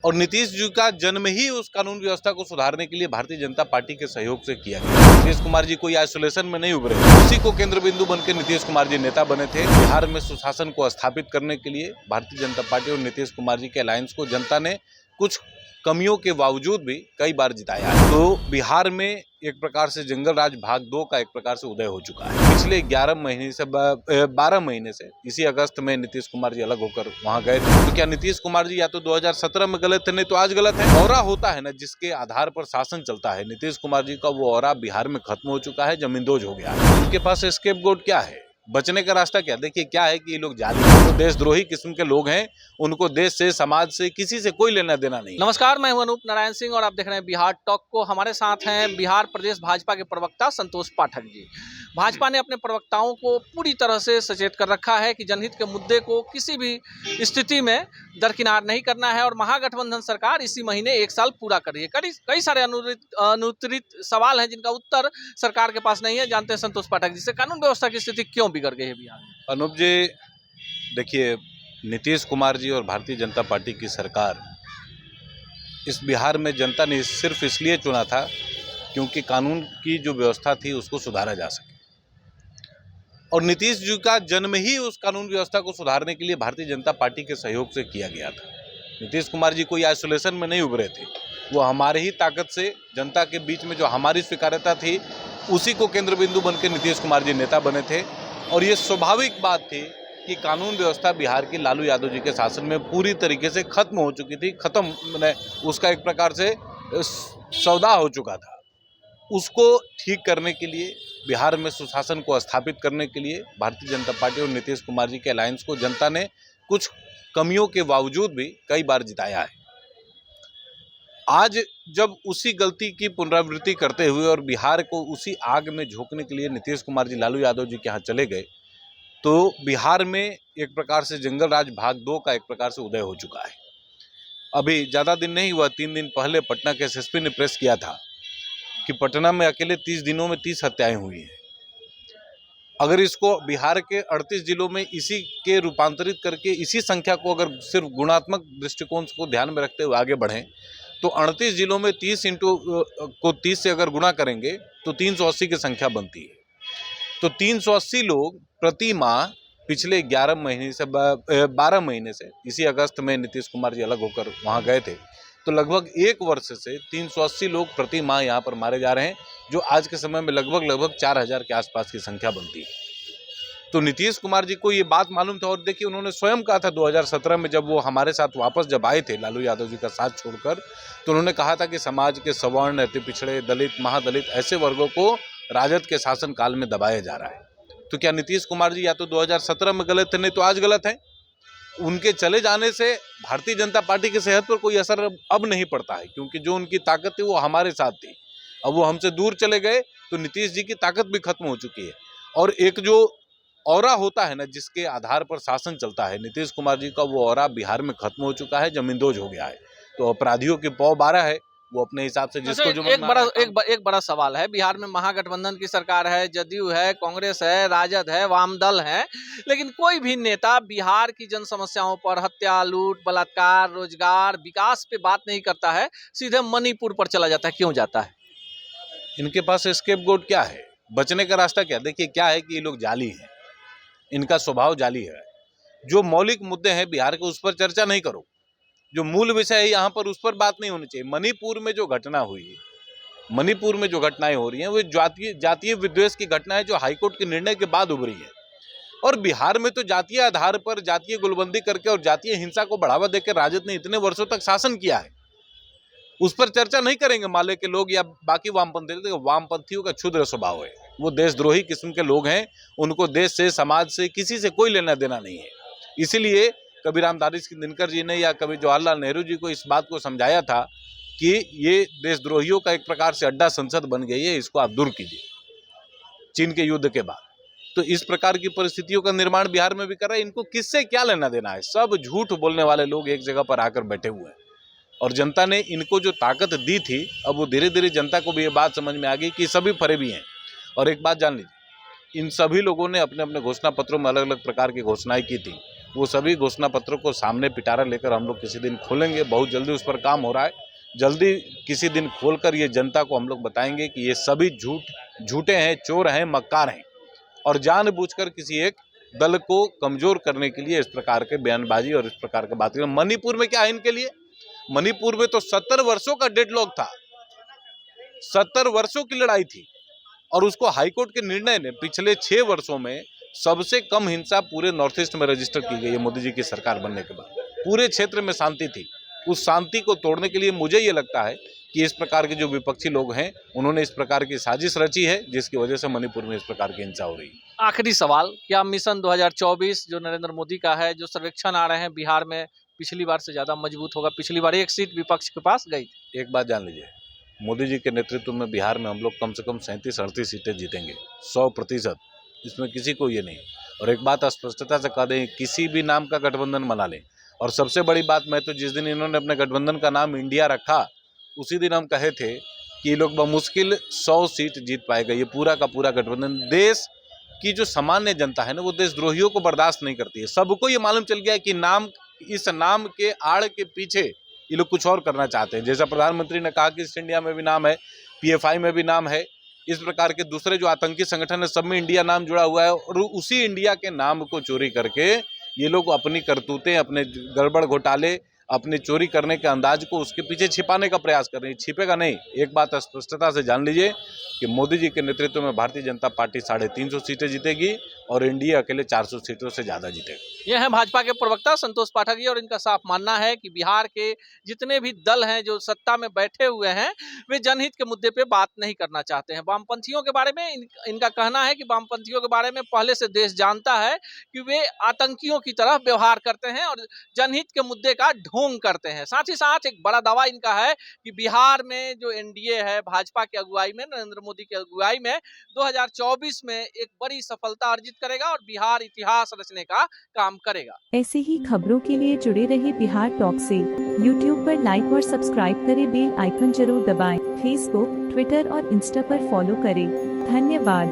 और नीतीश जी का जन्म ही उस कानून व्यवस्था को सुधारने के लिए भारतीय जनता पार्टी के सहयोग से किया गया। नीतीश कुमार जी कोई आइसोलेशन में नहीं उभरे, उसी को केंद्र बिंदु बनकर नीतीश कुमार जी नेता बने थे। बिहार में सुशासन को स्थापित करने के लिए भारतीय जनता पार्टी और नीतीश कुमार जी के अलायंस को जनता ने कुछ कमियों के बावजूद भी कई बार जिताया है। तो बिहार में एक प्रकार से जंगल राज भाग 2 का एक प्रकार से उदय हो चुका है। पिछले 12 महीने से इसी अगस्त में नीतीश कुमार जी अलग होकर वहां गए थे। तो क्या नीतीश कुमार जी या तो 2017 में गलत थे, नहीं तो आज गलत है। ऑरा होता है ना जिसके आधार पर शासन चलता है, नीतीश कुमार जी का वो ऑरा बिहार में खत्म हो चुका है, जमींदोज हो गया है। उनके पास स्केपगोट क्या है, बचने का रास्ता क्या? देखिए क्या है कि ये लोग जाली तो देशद्रोही किस्म के लोग हैं, उनको देश से, समाज से, किसी से कोई लेना देना नहीं। नमस्कार, मैं हूं अनूप नारायण सिंह और आप देख रहे हैं बिहार टॉक को। हमारे साथ हैं बिहार प्रदेश भाजपा के प्रवक्ता संतोष पाठक जी। भाजपा ने अपने प्रवक्ताओं को पूरी तरह से सचेत कर रखा है कि जनहित के मुद्दे को किसी भी स्थिति में दरकिनार नहीं करना है और महागठबंधन सरकार इसी महीने 1 साल पूरा कर रही है। कई सारे अनुत्तरित सवाल हैं जिनका उत्तर सरकार के पास नहीं है। जानते हैं संतोष पाठक जी से, कानून व्यवस्था की स्थिति क्यों बिगड़ गई है बिहार में? अनूप जी, देखिए नीतीश कुमार जी और भारतीय जनता पार्टी की सरकार इस बिहार में जनता ने सिर्फ इसलिए चुना था क्योंकि कानून की जो व्यवस्था थी उसको सुधारा जा सके। और नीतीश जी का जन्म ही उस कानून व्यवस्था को सुधारने के लिए भारतीय जनता पार्टी के सहयोग से किया गया था। नीतीश कुमार जी कोई आइसोलेशन में नहीं उभरे थे, वो हमारे ही ताकत से जनता के बीच में जो हमारी स्वीकार्यता थी उसी को केंद्र बिंदु बनकर नीतीश कुमार जी नेता बने थे। और ये स्वाभाविक बात थी कि कानून व्यवस्था बिहार की लालू यादव जी के शासन में पूरी तरीके से खत्म हो चुकी थी, उसका एक प्रकार से सौदा हो चुका था। उसको ठीक करने के लिए, बिहार में सुशासन को स्थापित करने के लिए भारतीय जनता पार्टी और नीतीश कुमार जी के अलायंस को जनता ने कुछ कमियों के बावजूद भी कई बार जिताया है। आज जब उसी गलती की पुनरावृत्ति करते हुए और बिहार को उसी आग में झोंकने के लिए नीतीश कुमार जी लालू यादव जी के यहाँ चले गए, तो बिहार में एक प्रकार से जंगल राज भाग 2 का एक प्रकार से उदय हो चुका है। अभी ज़्यादा दिन नहीं हुआ, 3 दिन पहले पटना के एसएसपी ने प्रेस किया था कि पटना में अकेले 30 दिनों में 30 हत्याएं हुई हैं। अगर इसको बिहार के 38 जिलों में इसी के रूपांतरित करके इसी संख्या को अगर सिर्फ गुणात्मक दृष्टिकोण को ध्यान में रखते हुए आगे बढ़ें तो 38 जिलों में 30 से अगर गुणा करेंगे तो 380 की संख्या बनती है। तो 380 लोग प्रति माह पिछले 12 महीने से इसी अगस्त में नीतीश कुमार जी अलग होकर वहाँ गए थे, तो लगभग 1 वर्ष से 380 लोग प्रति माह यहाँ पर मारे जा रहे हैं, जो आज के समय में लगभग 4000 के आसपास की संख्या बनती है। तो नीतीश कुमार जी को ये बात मालूम था और देखिए उन्होंने स्वयं कहा था 2017 में जब वो हमारे साथ वापस जब आए थे लालू यादव जी का साथ छोड़कर, तो उन्होंने कहा था कि समाज के सवर्ण, अति पिछड़े, दलित, महादलित ऐसे वर्गों को राजद के शासन काल में दबाया जा रहा है। तो क्या नीतीश कुमार जी या तो 2017 में गलत थे, नहीं तो आज गलत है। उनके चले जाने से भारतीय जनता पार्टी की सेहत पर कोई असर अब नहीं पड़ता है, क्योंकि जो उनकी ताकत थी वो हमारे साथ थी। अब वो हमसे दूर चले गए तो नीतीश जी की ताकत भी खत्म हो चुकी है। और एक जो ऑरा होता है ना जिसके आधार पर शासन चलता है, नीतीश कुमार जी का वो ऑरा बिहार में खत्म हो चुका है, जमींदोज हो गया है। तो अपराधियों की पौ 12 है, वो अपने हिसाब से जिसको जो एक बड़ा सवाल है। बिहार में महागठबंधन की सरकार है, जदयू है, कांग्रेस है, राजद है, वाम दल है, लेकिन कोई भी नेता बिहार की जन समस्याओं पर, हत्या, लूट, बलात्कार, रोजगार, विकास पे बात नहीं करता है, सीधे मणिपुर पर चला जाता है। क्यों जाता है? इनके पास स्केपगोट क्या है, बचने का रास्ता क्या? देखिए क्या है कि ये लोग जाली हैं, इनका स्वभाव जाली है। जो मौलिक मुद्दे हैं बिहार के उस पर चर्चा नहीं करो, जो मूल विषय है यहाँ पर उस पर बात नहीं होनी चाहिए। मणिपुर में जो घटना हुई, मणिपुर में जो घटनाएं हो रही हैं वो जातीय विद्वेष की घटना है जो हाईकोर्ट के निर्णय के बाद उभरी है। और बिहार में तो जातीय आधार पर जातीय गुलबंदी करके और जातीय हिंसा को बढ़ावा देकर राजद ने इतने वर्षों तक शासन किया है, उस पर चर्चा नहीं करेंगे माले के लोग या बाकी वामपंथियों का क्षुद्र स्वभाव है। वो देशद्रोही किस्म के लोग हैं, उनको देश से, समाज से, किसी से कोई लेना देना नहीं है। इसीलिए कभी रामधारी सिंह दिनकर जी ने या कभी जवाहरलाल नेहरू जी को इस बात को समझाया था कि ये देशद्रोहियों का एक प्रकार से अड्डा संसद बन गई है, इसको आप दूर कीजिए, चीन के युद्ध के बाद। तो इस प्रकार की परिस्थितियों का निर्माण बिहार में भी कर रहा है। इनको किससे क्या लेना देना है? सब झूठ बोलने वाले लोग एक जगह पर आकर बैठे हुए हैं और जनता ने इनको जो ताकत दी थी, अब वो धीरे धीरे जनता को भी ये बात समझ में आ गई कि सभी फरेबी हैं। और एक बात जान लीजिए, इन सभी लोगों ने अपने अपने घोषणा पत्रों में अलग अलग प्रकार की घोषणाएं की थी वो सभी घोषणा पत्रों को सामने पिटारा लेकर हम लोग किसी दिन खोलेंगे। बहुत जल्दी उस पर काम हो रहा है। जल्दी किसी दिन खोलकर ये जनता को हम लोग बताएंगे कि ये सभी झूठे हैं, चोर हैं, मक्कार हैं और जानबूझकर किसी एक दल को कमजोर करने के लिए इस प्रकार के बयानबाजी और इस प्रकार के बात। मणिपुर में क्या है इनके लिए? मणिपुर में तो 70 वर्षों का डेडलॉक था, 70 वर्षों की लड़ाई थी और उसको हाईकोर्ट के निर्णय ने पिछले 6 वर्षों में सबसे कम हिंसा पूरे नॉर्थ ईस्ट में रजिस्टर की गई है। मोदी जी की सरकार बनने के बाद पूरे क्षेत्र में शांति थी। उस शांति को तोड़ने के लिए मुझे ये लगता है कि इस प्रकार के जो विपक्षी लोग हैं उन्होंने इस प्रकार की साजिश रची है, जिसकी वजह से मणिपुर में इस प्रकार की हिंसा हो रही है। आखिरी सवाल, क्या मिशन 2024 जो नरेंद्र मोदी का है, जो सर्वेक्षण आ रहे हैं बिहार में पिछली बार से ज्यादा मजबूत होगा? पिछली बार 1 सीट विपक्ष के पास गई थी। एक बात जान लीजिए, मोदी जी के नेतृत्व में बिहार में हम लोग कम से कम 37-38 सीटें जीतेंगे, 100%। इसमें किसी को ये नहीं। और एक बात स्पष्टता से कह दें, किसी भी नाम का गठबंधन बना लें। और सबसे बड़ी बात, मैं तो जिस दिन इन्होंने अपने गठबंधन का नाम इंडिया रखा उसी दिन हम कहे थे कि ये लोग बमुश्किल 100 सीट जीत पाएगा। ये पूरा का पूरा गठबंधन, देश की जो सामान्य जनता है ना, वो देशद्रोहियों को बर्दाश्त नहीं करती है। सबको ये मालूम चल गया है कि इस नाम के आड़ के पीछे ये लोग कुछ और करना चाहते हैं। जैसा प्रधानमंत्री ने कहा कि ईस्ट इंडिया में भी नाम है, PFI में भी नाम है, इस प्रकार के दूसरे जो आतंकी संगठन है सब में इंडिया नाम जुड़ा हुआ है। और उसी इंडिया के नाम को चोरी करके ये लोग अपनी करतूतें, अपने गड़बड़ घोटाले, अपने चोरी करने के अंदाज को उसके पीछे छिपाने का प्रयास कर रहे हैं। छिपेगा नहीं। एक बात स्पष्टता से जान लीजिए कि मोदी जी के नेतृत्व में भारतीय जनता पार्टी 350 सीटें जीतेगी और एनडीए अकेले 400 सीटों से ज़्यादा जीतेगा। ये है भाजपा के प्रवक्ता संतोष पाठक जी और इनका साफ मानना है कि बिहार के जितने भी दल हैं जो सत्ता में बैठे हुए हैं वे जनहित के मुद्दे पे बात नहीं करना चाहते हैं। वामपंथियों के बारे में इनका कहना है कि वामपंथियों के बारे में पहले से देश जानता है कि वे आतंकियों की तरह व्यवहार करते हैं और जनहित के मुद्दे का ढोंग करते हैं। साथ ही साथ एक बड़ा दावा इनका है कि बिहार में जो एनडीए है भाजपा की अगुवाई में, नरेंद्र मोदी की अगुवाई में 2024 में एक बड़ी सफलता अर्जित करेगा और बिहार इतिहास रचने का काम करेगा। ऐसे ही खबरों के लिए जुड़े रहे बिहार टॉक से। यूट्यूब पर लाइक और सब्सक्राइब करें, बेल आइकन जरूर दबाएं। फेसबुक, ट्विटर और इंस्टा पर फॉलो करें। धन्यवाद।